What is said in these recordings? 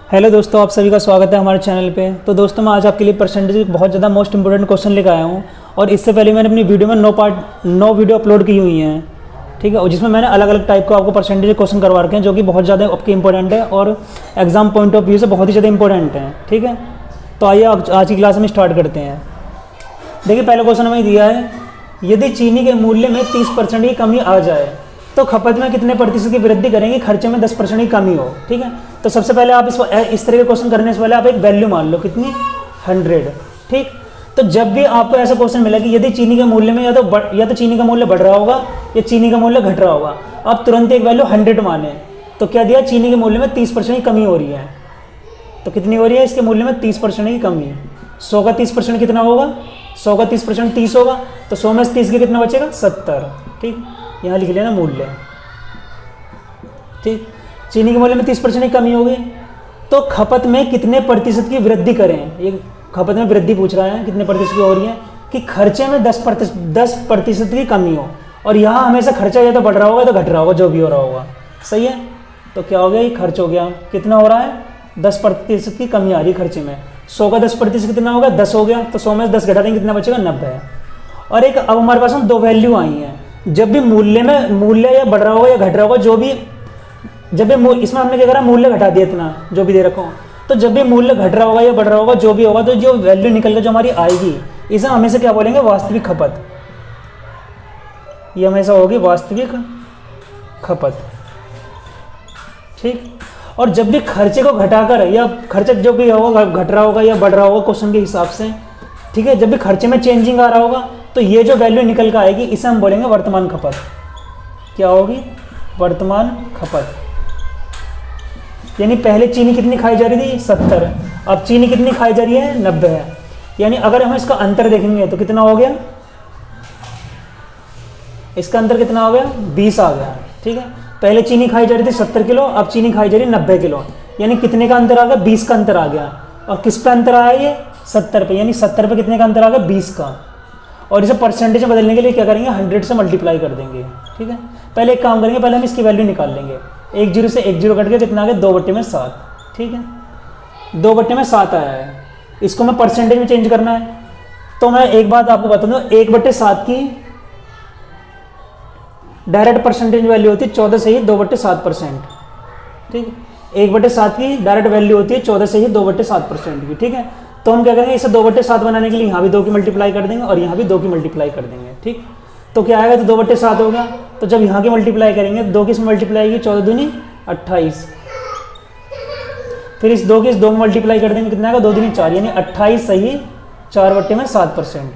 Hello दोस्तों, आप सभी का स्वागत है हमारे चैनल पे। तो दोस्तों, मैं आज आपके लिए परसेंटेज बहुत ज़्यादा मोस्ट इंपोर्टेंट क्वेश्चन लेकर आया हूँ। और इससे पहले मैंने अपनी वीडियो में 9 वीडियो अपलोड की हुई हैं, ठीक है। और जिसमें मैंने अलग अलग टाइप को आपको परसेंटेज क्वेश्चन करवा रखे हैं, जो कि बहुत ज़्यादा आपके इंपॉर्टेंट है और एग्जाम पॉइंट ऑफ व्यू से बहुत ही ज़्यादा इंपॉर्टेंट है, ठीक है। तो आइए आज की क्लास में स्टार्ट करते हैं। देखिए, पहला क्वेश्चन हमें दिया है, यदि चीनी के मूल्य में 30% की कमी आ जाए तो खपत में कितने प्रतिशत की वृद्धि करेंगे, खर्चे में 10% की कमी हो, ठीक है। तो सबसे पहले आप इस तरह के क्वेश्चन करने से पहले आप एक वैल्यू मान लो, कितनी, 100, ठीक। तो जब भी आपको ऐसा क्वेश्चन मिला कि यदि चीनी के मूल्य में या तो चीनी का मूल्य बढ़ रहा होगा या चीनी का मूल्य घट रहा होगा, आप तुरंत एक वैल्यू 100 माने। तो क्या दिया, चीनी के मूल्य में 30% की कमी हो रही है। तो कितनी हो रही है, इसके मूल्य में 30% की कमी। 100 का 30% कितना होगा, 100 का 30% 30 होगा। तो 100 में से 30 के कितना बचेगा, 70, ठीक। यहाँ लिख लेना मूल्य, ठीक। चीनी के मूल्य में 30% की कमी होगी, तो खपत में कितने प्रतिशत की वृद्धि करें। ये खपत में वृद्धि पूछ रहा है, कितने प्रतिशत की हो रही है, कि खर्चे में 10% की कमी हो। और यहाँ हमेशा खर्चा या तो बढ़ रहा होगा तो घट रहा होगा, जो भी हो रहा होगा, सही है। तो क्या हो गया, ये खर्च हो गया, कितना हो रहा है, 10% की कमी आ रही है खर्चे में। 100 का 10% कितना होगा, 10 हो गया। तो 100 में से 10 घटा देंगे, कितना बचेगा, 90। और एक अब हमारे पास 2 वैल्यू आई हैं। जब भी मूल्य या बढ़ रहा होगा या घट रहा होगा, जो भी, जब भी इसमें हमने क्या करा, मूल्य घटा दिया इतना जो भी दे रखा हो। तो जब भी मूल्य घट रहा होगा या बढ़ रहा होगा, जो भी होगा, तो जो वैल्यू निकल कर जो हमारी आएगी, इसे हमेशा क्या बोलेंगे, वास्तविक खपत। ये हमेशा होगी वास्तविक खपत, ठीक। और जब भी खर्चे को घटाकर या खर्चा जो भी होगा घट रहा होगा या बढ़ रहा होगा क्वेश्चन के हिसाब से, ठीक है, जब भी खर्चे में चेंजिंग आ रहा होगा, तो ये जो वैल्यू निकल कर आएगी, इसे हम बोलेंगे वर्तमान खपत। क्या होगी, वर्तमान खपत। यानी पहले चीनी कितनी खाई जा रही थी, 70, अब चीनी कितनी खाई जा रही है, 90 है। यानी अगर हम इसका अंतर देखेंगे तो कितना हो गया, इसका अंतर कितना हो गया, 20 आ गया, ठीक है। पहले चीनी खाई जा रही थी 70 किलो, अब चीनी खाई जा रही है 90 किलो। यानी कितने का अंतर आ गया, 20 का अंतर आ गया। और किस पे अंतर आया, ये 70 पे। यानी 70 पे कितने का अंतर आ गया, 20 का। और इसे परसेंटेज में बदलने के लिए क्या करेंगे, 100 से मल्टीप्लाई कर देंगे, ठीक है। पहले एक काम करेंगे, पहले हम इसकी वैल्यू निकाल लेंगे। 1 0 से 1 0 कट गया, कितना आ गया, 2/7, ठीक है। 2/7 आया है, इसको मैं परसेंटेज में चेंज करना है। तो मैं एक बात आपको बता दूं, 1/7 की डायरेक्ट परसेंटेज वैल्यू होती है 14 से ही 2/7%, ठीक है। 1/7 की डायरेक्ट वैल्यू होती है 14 से ही 2/7% की, ठीक है। तो हम क्या करेंगे, इसे 2/7 बनाने के लिए यहाँ भी 2 की मल्टीप्लाई कर देंगे और यहाँ भी 2 की मल्टीप्लाई कर देंगे, ठीक। तो क्या आएगा, तो 2/7 होगा। तो जब यहाँ की मल्टीप्लाई करेंगे, 2 की इसमें मल्टीप्लाई आएगी, 14 दूनी 28। फिर इस 2 की इस 2 में मल्टीप्लाई कर देंगे, कितना आएगा, 2 दूनी 4, यानी 28 सही 4/7%।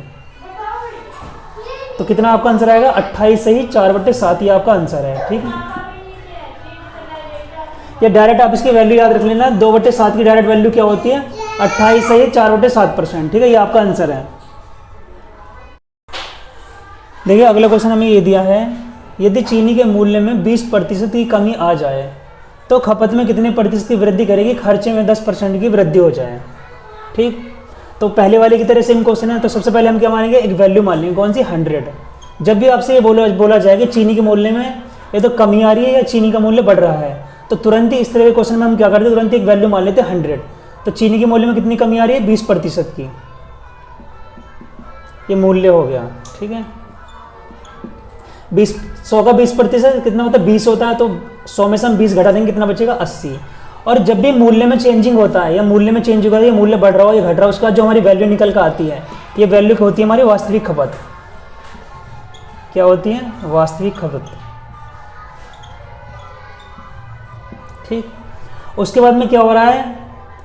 तो कितना आपका आंसर आएगा, 28 सही 4/7 ही आपका आंसर है, ठीक है। या डायरेक्ट आप इसकी वैल्यू याद रख लेना, 2/7 की डायरेक्ट वैल्यू क्या होती है, 28 सही 4/7%, ठीक है। ये आपका आंसर है। देखिए, अगला क्वेश्चन हमें ये दिया है, यदि चीनी के मूल्य में 20% की कमी आ जाए तो खपत में कितने प्रतिशत की वृद्धि करेगी, खर्चे में 10% की वृद्धि हो जाए, ठीक। तो पहले वाले की तरह सेम क्वेश्चन है। तो सबसे पहले हम क्या मानेंगे, एक वैल्यू मान लेंगे, कौन सी, 100। जब भी आपसे ये बोला जाए कि चीनी के मूल्य में ये तो कमी आ रही है या चीनी का मूल्य बढ़ रहा है, तो तुरंत ही इस तरह के क्वेश्चन में हम क्या करते हैं, तुरंत ही एक वैल्यू मान लेते हैं 100। तो चीनी के मूल्य में कितनी कमी आ रही है, 20% की, ये मूल्य हो गया, ठीक है। 100 का 20% कितना होता है, 20 होता है। तो 100 में से हम 20 घटा देंगे, कितना बचेगा, 80। और जब भी मूल्य में चेंजिंग होता है या मूल्य में चेंज होगा, या मूल्य बढ़ रहा हो या घट रहा हो, उसका जो हमारी वैल्यू निकल कर आती है, ये वैल्यू होती है हमारी वास्तविक खपत। क्या होती है, वास्तविक खपत, ठीक। उसके बाद में क्या हो रहा है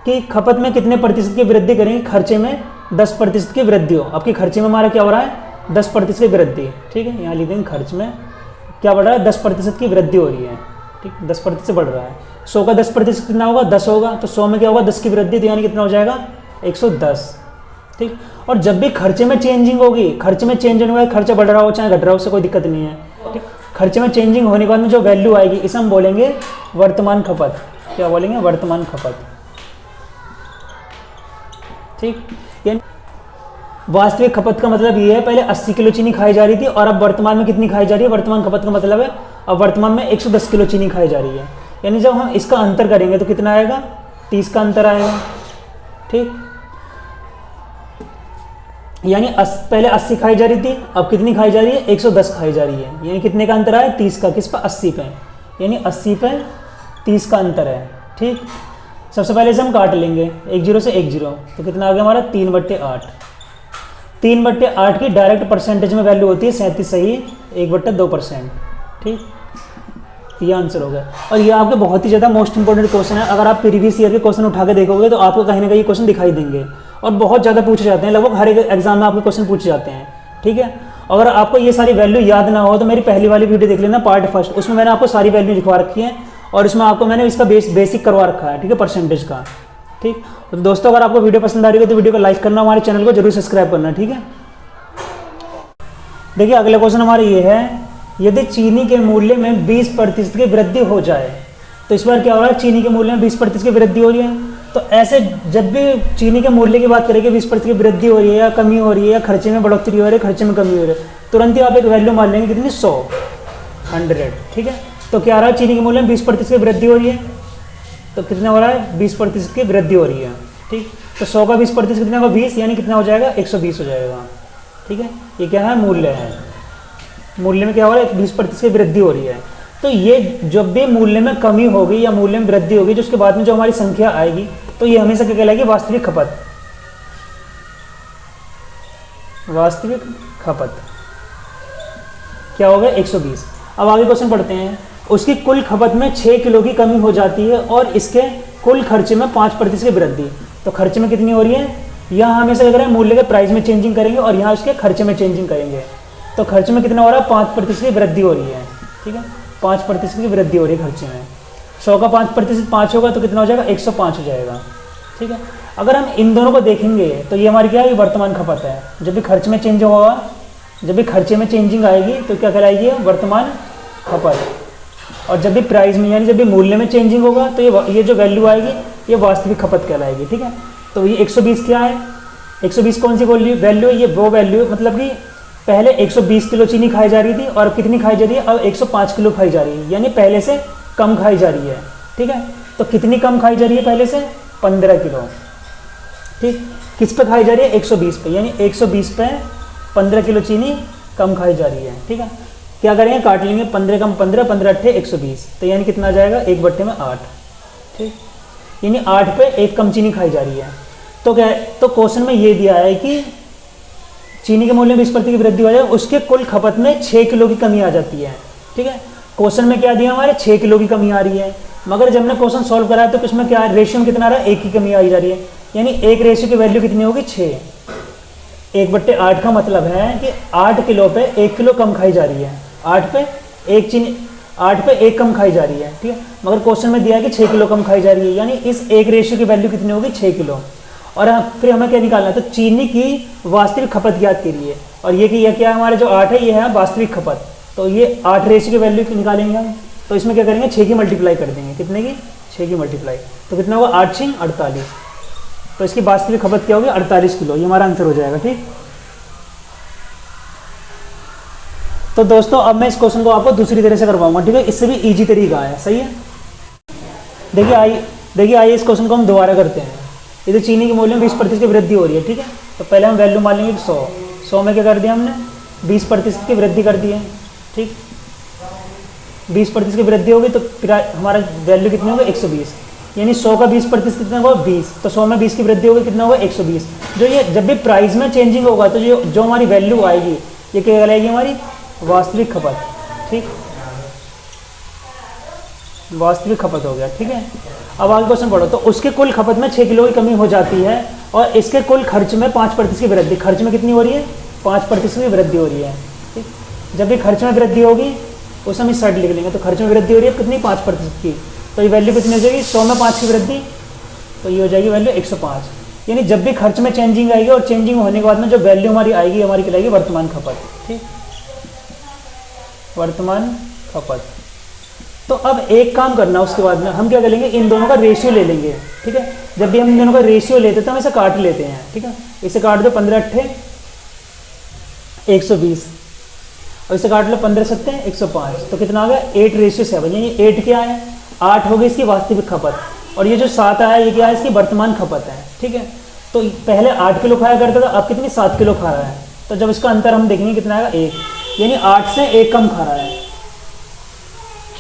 कि खपत में कितने प्रतिशत की वृद्धि करेंगे, खर्चे में 10% की वृद्धि हो। आपके खर्चे में हमारा क्या हो रहा है, 10% की वृद्धि, ठीक है। यहाँ लिख देंगे, खर्च में क्या बढ़ रहा है, 10% की वृद्धि हो रही है, ठीक, 10% बढ़ रहा है। 100 का 10% कितना होगा, 10 होगा। तो 100 में क्या होगा, 10 की वृद्धि, तो यानी कितना हो जाएगा, 110, ठीक। और जब भी खर्चे में चेंजिंग होगी, खर्चे में चेंज होने के बाद खर्चा बढ़ रहा हो चाहे घट रहा हो, उससे कोई दिक्कत नहीं है, ठीक। खर्चे में चेंजिंग होने के बाद में जो वैल्यू आएगी, इसे हम बोलेंगे वर्तमान खपत। क्या बोलेंगे, वर्तमान खपत, ठीक। यानी वास्तविक खपत का मतलब ये है, पहले 80 किलो चीनी खाई जा रही थी और अब वर्तमान में कितनी खाई जा रही है, वर्तमान खपत का मतलब है अब वर्तमान में 110 किलो चीनी खाई जा रही है। यानी जब हम इसका अंतर करेंगे तो कितना आएगा, 30 का अंतर आएगा, ठीक। यानी पहले 80 खाई जा रही थी, अब कितनी खाई जा रही है, 110 खाई जा रही है। यानी कितने का अंतर आया, 30 का, किस पर, 80 पे। यानी 80 पे 30 का अंतर है, ठीक। सबसे पहले से हम काट लेंगे 1 0 से 1 0, तो कितना आ गया हमारा 3/8। 3/8 की डायरेक्ट परसेंटेज में वैल्यू होती है 37 सही 1/2%, ठीक। ये आंसर हो गया। और ये आपके बहुत ही ज़्यादा मोस्ट इंपॉर्टेंट क्वेश्चन है। अगर आप प्रीवियस ईयर के क्वेश्चन उठा के देखोगे तो आपको कहीं ना कहीं क्वेश्चन दिखाई देंगे और बहुत ज़्यादा पूछे जाते हैं, लगभग हर एक एग्जाम में आपके क्वेश्चन पूछे जाते हैं, ठीक है। अगर आपको ये सारी वैल्यू याद ना हो तो मेरी पहली वाली वीडियो देख लेना, पार्ट फर्स्ट, उसमें मैंने आपको सारी वैल्यू लिखवा रखी है और इसमें आपको मैंने इसका बेसिक करवा रखा है, ठीक है, परसेंटेज का, ठीक। तो दोस्तों अगर आपको वीडियो पसंद आ रही है तो वीडियो को लाइक करना, हमारे चैनल को जरूर सब्सक्राइब करना, ठीक है। देखिए अगला क्वेश्चन हमारा ये है, यदि चीनी के मूल्य में 20% की वृद्धि हो जाए, तो इस बार क्या हो रहा है, चीनी के मूल्य में 20% की वृद्धि हो रही है। तो ऐसे जब भी चीनी के मूल्य की बात करेंगे, 20% की वृद्धि हो रही है या कमी हो रही है या खर्चे में बढ़ोतरी हो रही है, खर्चे में कमी हो रही है, तुरंत ही आप एक वैल्यू मान लेंगे कितनी, 100, ठीक है। तो क्या आ रहा है, चीनी के मूल्य में 20% की वृद्धि हो रही है, तो कितना हो रहा है, 20% की वृद्धि हो रही है, ठीक। तो 100 का 20% कितना होगा, 20, यानी कितना हो जाएगा, 120 हो जाएगा, ठीक है। ये क्या है, मूल्य है, मूल्य में क्या हो रहा है, 20% की वृद्धि हो रही है। तो ये जब भी मूल्य में कमी होगी या मूल्य में वृद्धि होगी, जो उसके बाद में जो हमारी संख्या आएगी, तो ये हमेशा क्या कहलाएगी, वास्तविक खपत, वास्तविक खपत क्या होगा, 120। अब आगे क्वेश्चन पढ़ते हैं, उसकी कुल खपत में 6 किलो की कमी हो जाती है और इसके कुल खर्चे में 5% की वृद्धि। तो खर्चे में कितनी हो रही है, यहाँ हमेशा क्या करें, मूल्य के प्राइस में चेंजिंग करेंगे और यहाँ उसके खर्चे में चेंजिंग करेंगे। तो खर्चे में कितना हो रहा है, 5% की वृद्धि हो रही है, ठीक है, 5% की वृद्धि हो रही है खर्चे में। 100 का 5% 5 होगा तो कितना हो जाएगा, 105 हो जाएगा, ठीक है। अगर हम इन दोनों को देखेंगे तो ये हमारी क्या है, वर्तमान खपत है। जब भी खर्च में चेंज होगा, जब भी खर्चे में चेंजिंग आएगी तो क्या कहलाएगी, वर्तमान खपत। और जब भी प्राइस में यानी जब भी मूल्य में चेंजिंग होगा तो ये जो वैल्यू आएगी ये वास्तविक खपत कहलाएगी, ठीक है। तो ये 120 क्या है, 120 कौन सी वैल्यू है, ये वो वैल्यू मतलब कि पहले 120 किलो चीनी खाई जा रही थी और अब कितनी खाई जा रही है, अब 105 किलो खाई जा रही है, यानी पहले से कम खाई जा रही है, ठीक है। तो कितनी कम खाई जा रही है पहले से, 15 किलो, ठीक। किस पे खाई जा रही है, 120 पे, यानी 120 पे 15 किलो चीनी कम खाई जा रही है, ठीक है। क्या करेंगे, काट लेंगे, 15 कम 15, 15 अट्ठे 120, तो यानी कितना आ जाएगा, 1/8, ठीक। यानी 8 पे 1 कम चीनी खाई जा रही है। तो क्या है, तो क्वेश्चन में ये दिया है कि चीनी के मूल्य में 20% की वृद्धि हो जाए, उसके कुल खपत में 6 किलो की कमी आ जाती है, ठीक है। क्वेश्चन में क्या दिया, हमारे 6 किलो की कमी आ रही है, मगर जब हमने क्वेश्चन सॉल्व कराया तो इसमें क्या है, रेशियो में कितना आ रहा है, 1 की कमी आई जा रही है, यानी 1 रेशियो की वैल्यू कितनी होगी, 6। 1/8 का मतलब है कि 8 किलो पे 1 किलो कम खाई जा रही है, 8 पे 1 कम खाई जा रही है, ठीक है। मगर क्वेश्चन में दिया है कि 6 किलो कम खाई जा रही है, यानी इस 1 रेशियो की वैल्यू कितनी होगी, 6 किलो। और फिर हमें क्या निकालना है, तो चीनी की वास्तविक खपत ज्ञात कीजिए, और ये कि यह क्या है, हमारे जो 8 है ये है वास्तविक खपत। तो ये 8 रेशियो की वैल्यू निकालेंगे हम, तो इसमें क्या करेंगे, 6 की मल्टीप्लाई कर देंगे, कितने की, 6 की मल्टीप्लाई, तो कितना होगा, 8 6 48। तो इसकी वास्तविक खपत क्या होगी, 48 किलो, ये हमारा आंसर हो जाएगा, ठीक। तो दोस्तों अब मैं इस क्वेश्चन को आपको दूसरी तरह से करवाऊंगा, ठीक है, इससे भी इजी तरीका है, सही है। देखिए आइए इस क्वेश्चन को हम दोबारा करते हैं। ये तो चीनी के मूल्य में 20% की वृद्धि हो रही है, ठीक है। तो पहले हम वैल्यू मान लेंगे 100 में क्या कर दिया हमने, 20% की वृद्धि कर दी है, ठीक। 20% की वृद्धि होगी तो फिर हमारा वैल्यू कितनी होगी, 120, यानी 100 का 20% कितना होगा, 20। तो 100 में 20 की वृद्धि होगी, कितना होगा, 120। जो ये जब भी प्राइस में चेंजिंग होगा तो जो हमारी वैल्यू आएगी ये क्या कहलाएगी, हमारी वास्तविक खपत, ठीक, वास्तविक खपत हो गया, ठीक है। अब आगे क्वेश्चन पढ़ो, तो उसके कुल खपत में 6 किलो की कमी हो जाती है और इसके कुल खर्च में 5% की वृद्धि, खर्च में कितनी हो रही है, 5% की वृद्धि हो रही है, ठीक। जब भी खर्च में वृद्धि होगी उस हम इस साइड लिख लेंगे, तो खर्च में वृद्धि हो रही है कितनी, 5% की, तो ये वैल्यू कितनी हो जाएगी, 100 में 5 की वृद्धि, तो ये हो जाएगी वैल्यू 105। यानी जब भी खर्च में चेंजिंग आएगी और चेंजिंग होने के बाद में जो वैल्यू हमारी आएगी, हमारी कहलाएगी वर्तमान खपत, ठीक, वर्तमान खपत। तो अब एक काम करना, उसके बाद में हम क्या करेंगे, इन दोनों का रेशियो ले लेंगे, ठीक है। जब भी हम इन दोनों का रेशियो लेते हैं तो हम इसे काट लेते हैं, ठीक है। इसे काट दो, 15 अट्ठे 120, और इसे काट लो 15 सत्ते 105, तो कितना आ गया, 8:7, यानी 8 क्या है, 8 होगी इसकी वास्तविक खपत और ये जो 7 आया ये क्या है, इसकी वर्तमान खपत है। ठीक है, तो पहले 8 किलो खाया करता था, अब कितनी 7 किलो खा रहा है। तो जब इसका अंतर हम देखेंगे कितना आएगा 1, यानी 8 से 1 कम खा रहा है।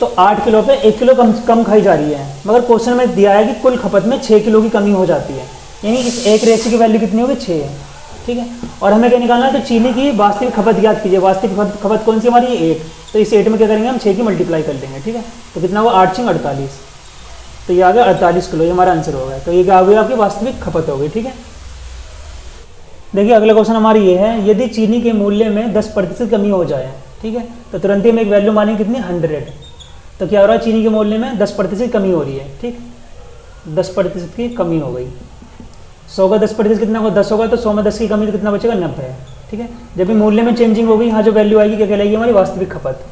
तो 8 किलो पे 1 किलो कम खाई जा रही है, मगर क्वेश्चन में दिया है कि कुल खपत में 6 किलो की कमी हो जाती है, यानी इस एक रेशो की वैल्यू कितनी होगी 6 है। ठीक है, और हमें क्या निकालना है, तो चीनी की वास्तविक खपत याद कीजिए। वास्तविक खपत कौन सी हमारी 8, तो इस 8 में क्या करेंगे हम 6 की मल्टीप्लाई कर देंगे। ठीक है, तो कितना हुआ 8 6 48, तो ये आ गया 48 किलो, ये हमारा आंसर होगा। तो ये क्या हो गया, आपकी वास्तविक खपत हो गई। ठीक है, देखिए अगला क्वेश्चन हमारी ये है, यदि चीनी के मूल्य में 10% कमी हो जाए, ठीक है, तो तुरंत ही हम एक वैल्यू मानेंगे कितनी 100। तो क्या हो रहा है, चीनी के मूल्य में 10% कमी हो रही है। ठीक, 10% की कमी हो गई। 100 का 10% कितना होगा 10 होगा, तो 100 में 10 की कमी तो कितना बचेगा 90 है। ठीक है, जब भी मूल्य में चेंजिंग होगी, यहाँ जो वैल्यू आएगी क्या कहलाएगी, हमारी वास्तविक खपत।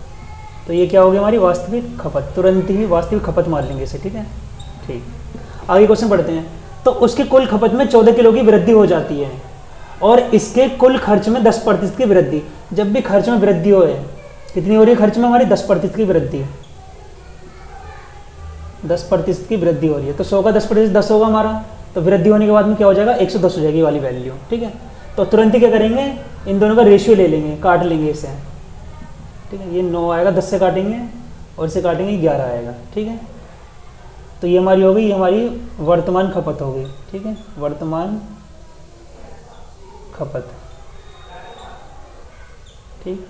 तो ये क्या होगी, हमारी वास्तविक खपत। तुरंत ही वास्तविक खपत मान लेंगे इसे। ठीक है, ठीक, आगे क्वेश्चन पढ़ते हैं। तो उसकी कुल खपत में 14 किलो की वृद्धि हो जाती है और इसके कुल खर्च में 10% की वृद्धि। जब भी खर्च में वृद्धि हो, कितनी हो रही है खर्च में, हमारी 10% की वृद्धि, 10% की वृद्धि हो रही है। तो 100 का 10% 10 होगा हमारा, तो वृद्धि होने के बाद में क्या हो जाएगा 110 हो जाएगी वाली वैल्यू। ठीक है, तो तुरंत ही क्या करेंगे, इन दोनों का रेशियो ले लेंगे, काट लेंगे इसे। ठीक है, ये 9 आएगा, 10 से काटेंगे और इसे काटेंगे 11 आएगा। ठीक है, तो ये हमारी हो गई, ये हमारी वर्तमान खपत हो गई। ठीक है, वर्तमान खपत। ठीक,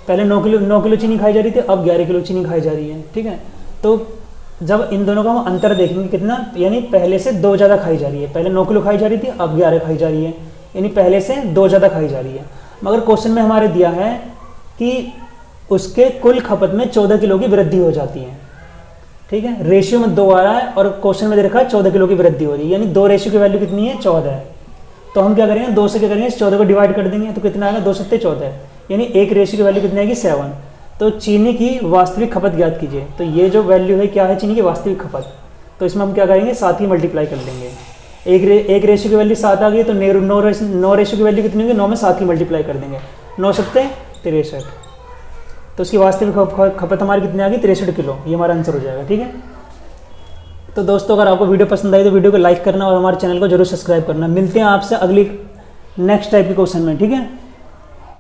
पहले 9 किलो चीनी खाई जा रही थी, अब 11 किलो चीनी खाई जा रही है। ठीक है, तो जब इन दोनों का हम अंतर देखेंगे कितना, यानी पहले से 2 ज़्यादा खाई जा रही है। पहले 9 किलो खाई जा रही थी, अब 11 खाई जा रही है, यानी पहले से 2 ज़्यादा खाई जा रही है। मगर क्वेश्चन में हमारे दिया है कि उसके कुल खपत में 14 किलो की वृद्धि हो जाती है। ठीक है, रेशियो में 2 आ रहा है और क्वेश्चन में दे रखा है 14 किलो की वृद्धि हो रही है, यानी 2 रेशियो की वैल्यू कितनी है 14 है। तो हम क्या करेंगे, 2 से क्या करेंगे, इस 14 को डिवाइड कर देंगे, तो कितना आएगा 2 7 14, यानी एक रेशियो की वैल्यू कितनी आएगी 7। तो चीनी की वास्तविक खपत ज्ञात कीजिए। तो ये जो वैल्यू है क्या है, चीनी की वास्तविक खपत। तो इसमें हम क्या करेंगे, 7 ही मल्टीप्लाई कर लेंगे। एक रेशियो की वैल्यू 7 आ गई, तो 9 रेशियो की वैल्यू कितनी होगी, 9 में 7 ही मल्टीप्लाई कर देंगे। 9 7 63, तो उसकी वास्तविक खपत हमारी कितनी आ गई 63 किलो, ये हमारा आंसर हो जाएगा। ठीक है, तो दोस्तों अगर आपको वीडियो पसंद आई तो वीडियो को लाइक करना और हमारे चैनल को जरूर सब्सक्राइब करना। मिलते हैं आपसे अगली नेक्स्ट टाइप के क्वेश्चन में। ठीक है।